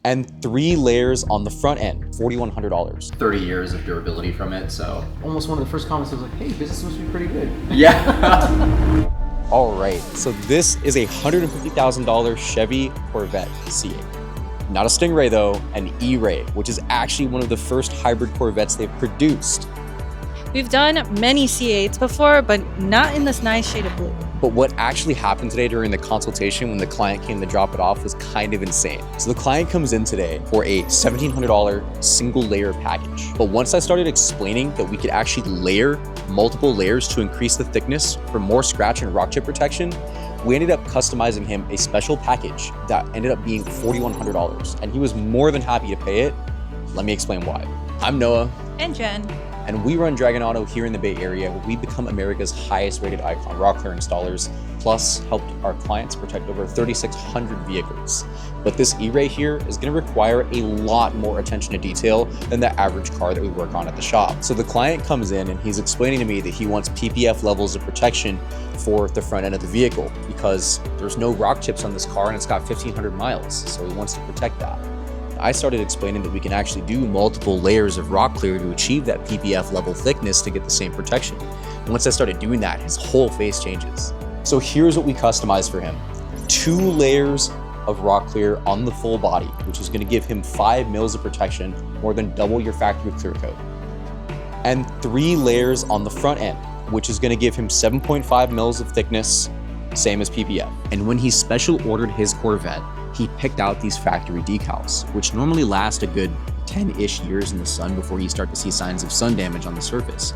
And 3 layers on the front end, $4,100. 30 years of durability from it, so. Almost one of the first comments was like, hey, business must be pretty good. Yeah. All right, so this is a $150,000 Chevy Corvette C8. Not a Stingray though, an E-Ray, which is actually one of the first hybrid Corvettes they've produced. We've done many C8s before, but not in this nice shade of blue. But what actually happened today during the consultation when the client came to drop it off was kind of insane. So the client comes in today for a $1,700 single layer package. But once I started explaining that we could actually layer multiple layers to increase the thickness for more scratch and rock chip protection, we ended up customizing him a special package that ended up being $4,100. And he was more than happy to pay it. Let me explain why. I'm Noah. And Jen. And we run Dragon Auto here in the Bay Area, where we've become America's highest rated Icon Rocklear installers, plus helped our clients protect over 3,600 vehicles. But this E-Ray here is gonna require a lot more attention to detail than the average car that we work on at the shop. So the client comes in and he's explaining to me that he wants PPF levels of protection for the front end of the vehicle because there's no rock chips on this car and it's got 1,500 miles, so he wants to protect that. I started explaining that we can actually do multiple layers of Rocklear to achieve that PPF level thickness to get the same protection. And once I started doing that, his whole face changes. So here's what we customized for him. 2 layers of Rocklear on the full body, which is gonna give him 5 mils of protection, more than double your factory clear coat. And 3 layers on the front end, which is gonna give him 7.5 mils of thickness, same as PPF. And when he special ordered his Corvette, he picked out these factory decals, which normally last a good 10-ish years in the sun before you start to see signs of sun damage on the surface.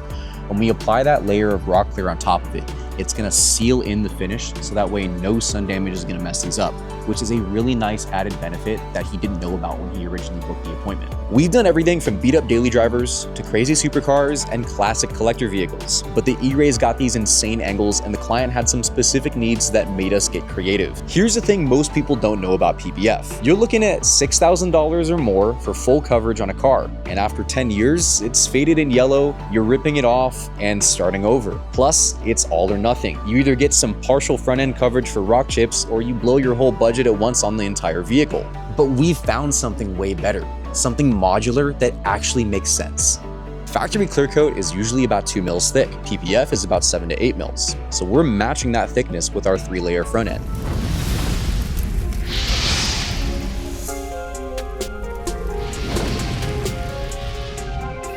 When we apply that layer of Rocklear on top of it, it's gonna seal in the finish, so that way no sun damage is gonna mess these up, which is a really nice added benefit that he didn't know about when he originally booked the appointment. We've done everything from beat up daily drivers to crazy supercars and classic collector vehicles, but the E-Ray's got these insane angles and the client had some specific needs that made us get creative. Here's the thing most people don't know about PPF. You're looking at $6,000 or more for full coverage on a car, and after 10 years, it's faded in yellow, you're ripping it off and starting over. Plus, it's all or nothing. You either get some partial front end coverage for rock chips or you blow your whole budget at once on the entire vehicle. But we've found something way better, something modular that actually makes sense. Factory clear coat is usually about 2 mils thick. PPF is about 7 to 8 mils. So we're matching that thickness with our 3-layer front end.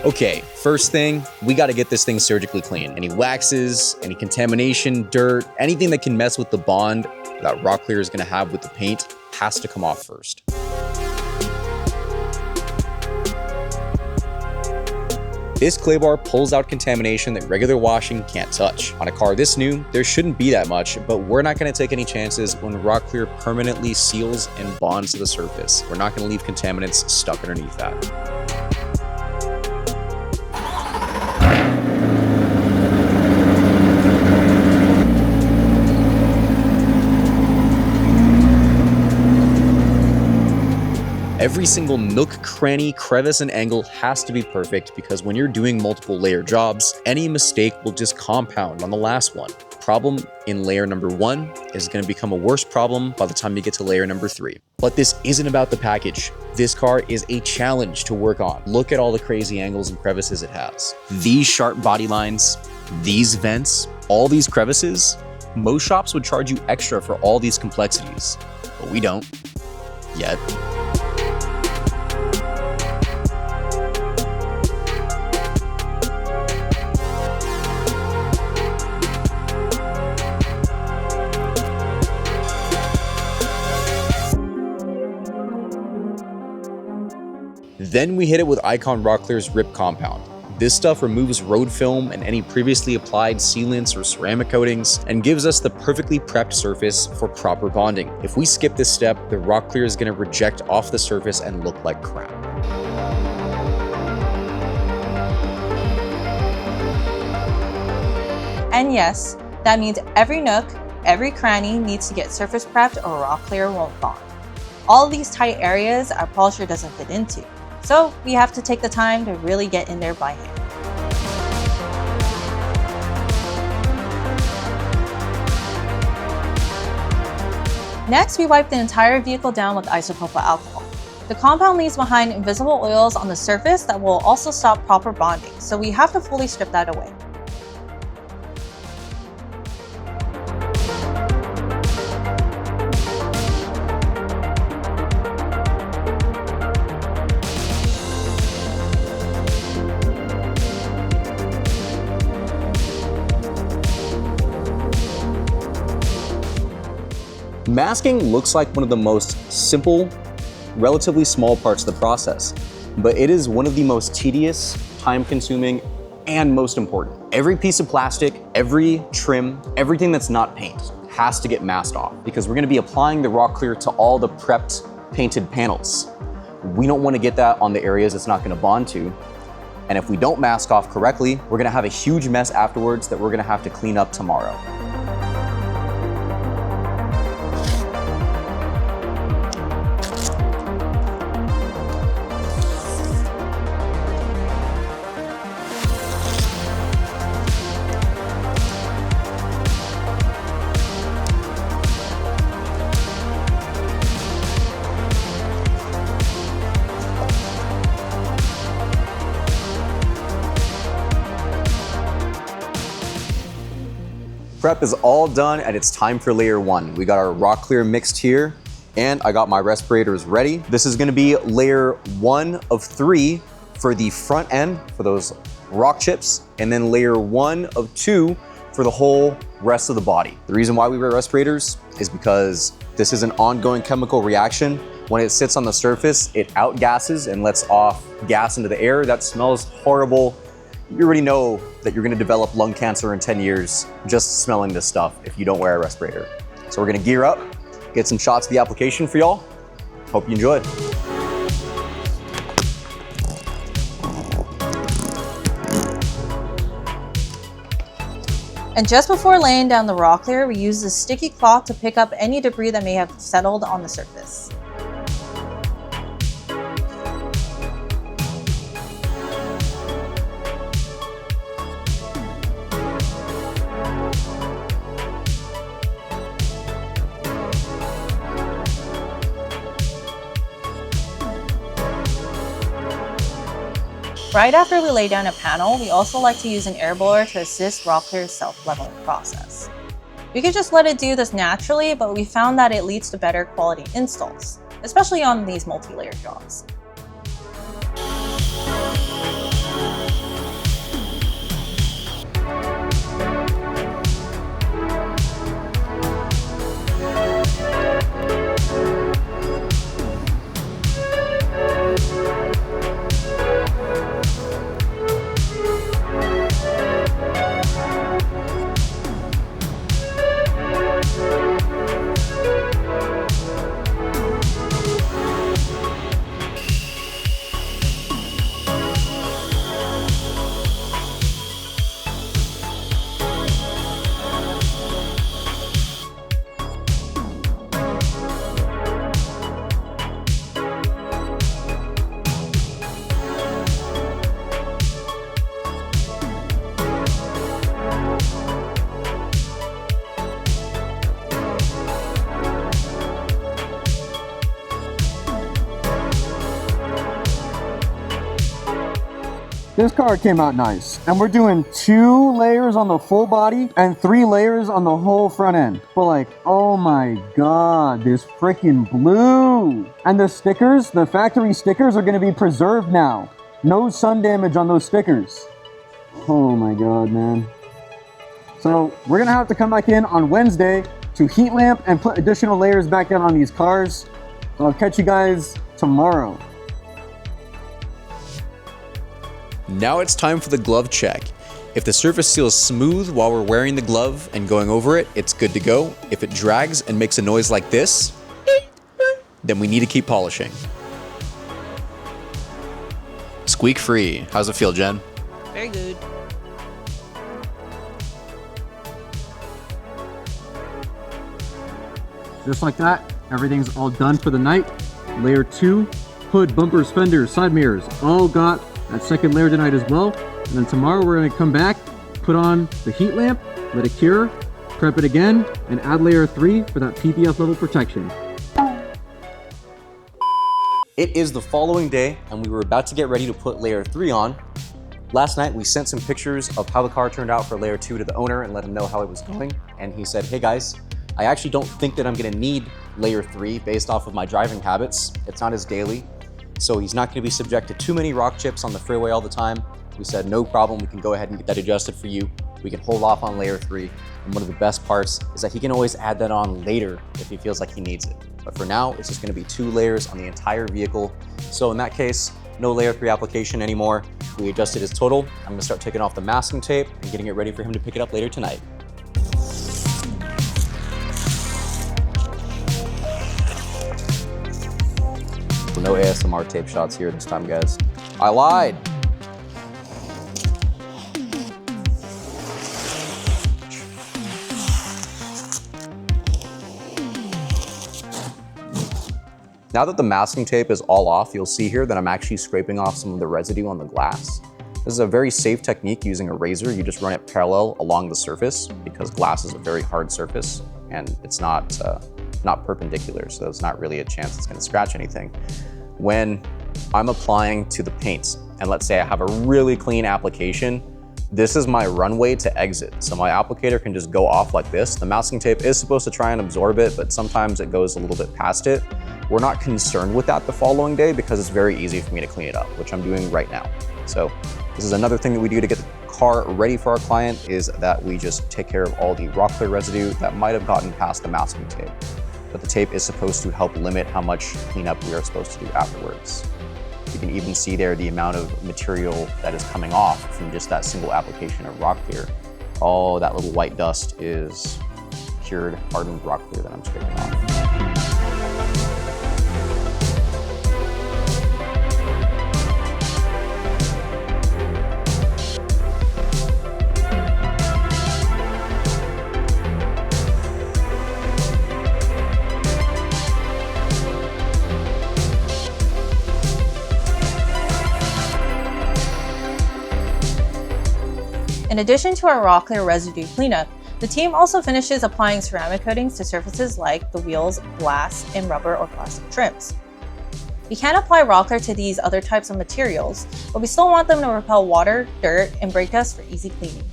Okay, first thing, we gotta get this thing surgically clean. Any waxes, any contamination, dirt, anything that can mess with the bond that Rocklear is gonna have with the paint has to come off first. This clay bar pulls out contamination that regular washing can't touch. On a car this new, there shouldn't be that much, but we're not gonna take any chances when Rocklear permanently seals and bonds to the surface. We're not gonna leave contaminants stuck underneath that. Every single nook, cranny, crevice, and angle has to be perfect because when you're doing multiple layer jobs, any mistake will just compound on the last one. Problem in layer number 1 is going to become a worse problem by the time you get to layer number 3. But this isn't about the package. This car is a challenge to work on. Look at all the crazy angles and crevices it has. These sharp body lines, these vents, all these crevices, most shops would charge you extra for all these complexities, but we don't, yet. Then we hit it with Icon Rocklear's Rip Compound. This stuff removes road film and any previously applied sealants or ceramic coatings and gives us the perfectly prepped surface for proper bonding. If we skip this step, the Rocklear is going to reject off the surface and look like crap. And yes, that means every nook, every cranny needs to get surface prepped or Rocklear won't bond. All these tight areas our polisher doesn't fit into. So we have to take the time to really get in there by hand. Next, we wipe the entire vehicle down with isopropyl alcohol. The compound leaves behind invisible oils on the surface that will also stop proper bonding, so we have to fully strip that away. Masking looks like one of the most simple, relatively small parts of the process, but it is one of the most tedious, time-consuming, and most important. Every piece of plastic, every trim, everything that's not paint has to get masked off because we're gonna be applying the Rocklear to all the prepped painted panels. We don't wanna get that on the areas it's not gonna bond to. And if we don't mask off correctly, we're gonna have a huge mess afterwards that we're gonna have to clean up tomorrow. Prep is all done and it's time for layer one. We got our Rocklear mixed here and I got my respirators ready. This is gonna be layer 1 of 3 for the front end for those rock chips, and then layer 1 of 2 for the whole rest of the body. The reason why we wear respirators is because this is an ongoing chemical reaction. When it sits on the surface, it outgasses and lets off gas into the air. That smells horrible. You already know that you're gonna develop lung cancer in 10 years just smelling this stuff if you don't wear a respirator. So we're gonna gear up, get some shots of the application for y'all. Hope you enjoyed. And just before laying down the Rocklear, we use this sticky cloth to pick up any debris that may have settled on the surface. Right after we lay down a panel, we also like to use an air blower to assist Rocklear's self-leveling process. We could just let it do this naturally, but we found that it leads to better quality installs, especially on these multi-layer jobs. This car came out nice, and we're doing 2 layers on the full body and 3 layers on the whole front end. But like, oh my god, this freaking blue! And the stickers, the factory stickers are gonna be preserved now. No sun damage on those stickers. Oh my god, man. So we're gonna have to come back in on Wednesday to heat lamp and put additional layers back in on these cars. So I'll catch you guys tomorrow. Now it's time for the glove check. If the surface feels smooth while we're wearing the glove and going over it, it's good to go. If it drags and makes a noise like this, then we need to keep polishing. Squeak free. How's it feel, Jen? Very good. Just like that, everything's all done for the night. Layer 2, hood, bumpers, fenders, side mirrors, all got that second layer tonight as well. And then tomorrow we're gonna come back, put on the heat lamp, let it cure, prep it again, and add layer 3 for that PPF level protection. It is the following day, and we were about to get ready to put layer 3 on. Last night, we sent some pictures of how the car turned out for layer 2 to the owner and let him know how it was going. And he said, hey guys, I actually don't think that I'm gonna need layer 3 based off of my driving habits. It's not as daily, so he's not gonna be subject to too many rock chips on the freeway all the time. We said, no problem, we can go ahead and get that adjusted for you. We can hold off on layer 3. And one of the best parts is that he can always add that on later if he feels like he needs it. But for now, it's just gonna be 2 layers on the entire vehicle. So in that case, no layer 3 application anymore. We adjusted his total. I'm gonna start taking off the masking tape and getting it ready for him to pick it up later tonight. No ASMR tape shots here this time, guys. I lied. Now that the masking tape is all off, you'll see here that I'm actually scraping off some of the residue on the glass. This is a very safe technique using a razor. You just run it parallel along the surface because glass is a very hard surface and it's not perpendicular, so there's not really a chance it's gonna scratch anything. When I'm applying to the paints, and let's say I have a really clean application, this is my runway to exit. So my applicator can just go off like this. The masking tape is supposed to try and absorb it, but sometimes it goes a little bit past it. We're not concerned with that the following day because it's very easy for me to clean it up, which I'm doing right now. So this is another thing that we do to get the car ready for our client, is that we just take care of all the Rocklear residue that might have gotten past the masking tape. But the tape is supposed to help limit how much cleanup we are supposed to do afterwards. You can even see there the amount of material that is coming off from just that single application of Rocklear. All that little white dust is cured, hardened Rocklear that I'm scraping off. In addition to our Rocklear residue cleanup, the team also finishes applying ceramic coatings to surfaces like the wheels, glass, and rubber or plastic trims. We can apply Rocklear to these other types of materials, but we still want them to repel water, dirt, and brake dust for easy cleaning.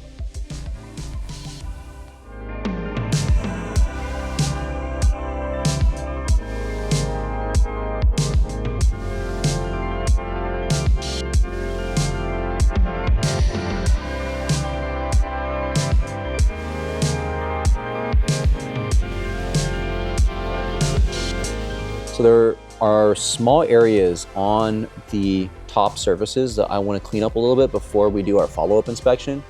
So there are small areas on the top surfaces that I want to clean up a little bit before we do our follow-up inspection.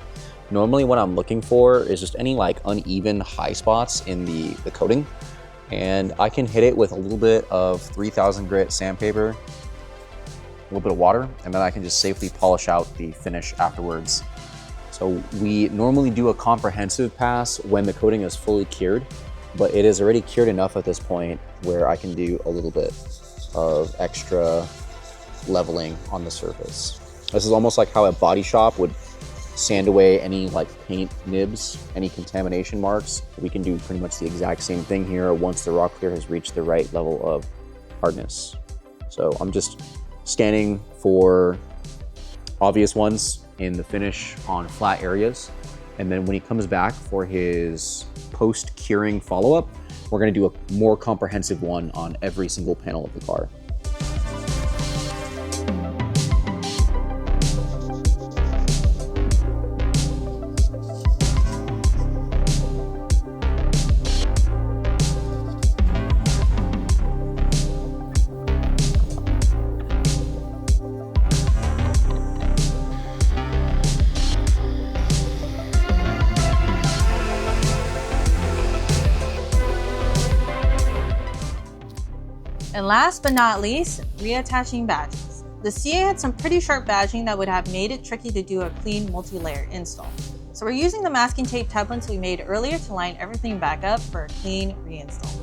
Normally what I'm looking for is just any like uneven high spots in the coating. And I can hit it with a little bit of 3000 grit sandpaper, a little bit of water, and then I can just safely polish out the finish afterwards. So we normally do a comprehensive pass when the coating is fully cured, but it is already cured enough at this point where I can do a little bit of extra leveling on the surface. This is almost like how a body shop would sand away any like paint nibs, any contamination marks. We can do pretty much the exact same thing here once the Rocklear has reached the right level of hardness. So I'm just scanning for obvious ones in the finish on flat areas. And then when he comes back for his post-curing follow-up, we're gonna do a more comprehensive one on every single panel of the car. And last but not least, reattaching badges. The C8 had some pretty sharp badging that would have made it tricky to do a clean multi-layer install. So we're using the masking tape templates we made earlier to line everything back up for a clean reinstall.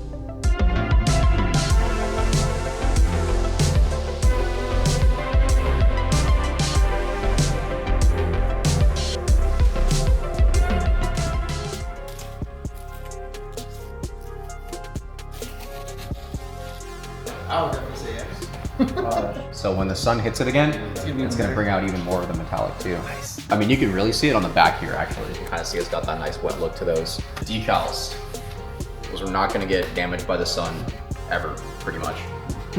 I would definitely say yes. So when the sun hits it again, it's gonna bring out even more of the metallic too. Nice. I mean, you can really see it on the back here actually. You can kind of see it's got that nice wet look to those. Decals, those are not gonna get damaged by the sun ever, pretty much.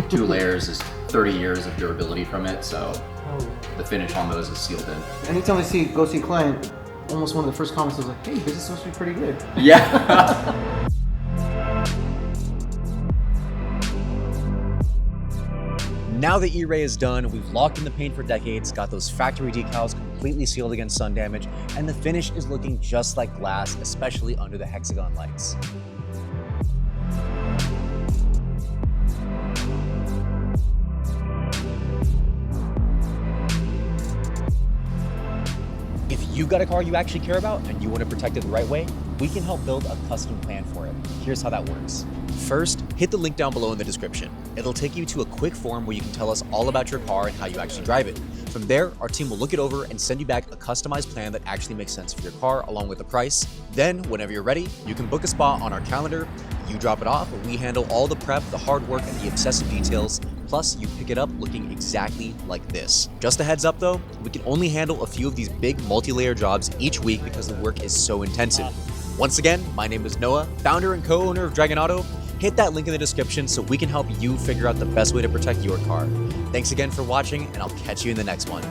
2 layers is 30 years of durability from it, so the finish on those is sealed in. Anytime I go see a client, almost one of the first comments was like, hey, this is supposed to be pretty good. Yeah. Now the E-Ray is done, we've locked in the paint for decades, got those factory decals completely sealed against sun damage, and the finish is looking just like glass, especially under the hexagon lights. If you've got a car you actually care about and you want to protect it the right way, we can help build a custom plan for it. Here's how that works. First, hit the link down below in the description. It'll take you to a quick form where you can tell us all about your car and how you actually drive it. From there, our team will look it over and send you back a customized plan that actually makes sense for your car along with the price. Then, whenever you're ready, you can book a spot on our calendar, you drop it off, and we handle all the prep, the hard work, and the obsessive details. Plus, you pick it up looking exactly like this. Just a heads up though, we can only handle a few of these big multi-layer jobs each week because the work is so intensive. Once again, my name is Noah, founder and co-owner of Dragon Auto. Hit that link in the description so we can help you figure out the best way to protect your car. Thanks again for watching, and I'll catch you in the next one.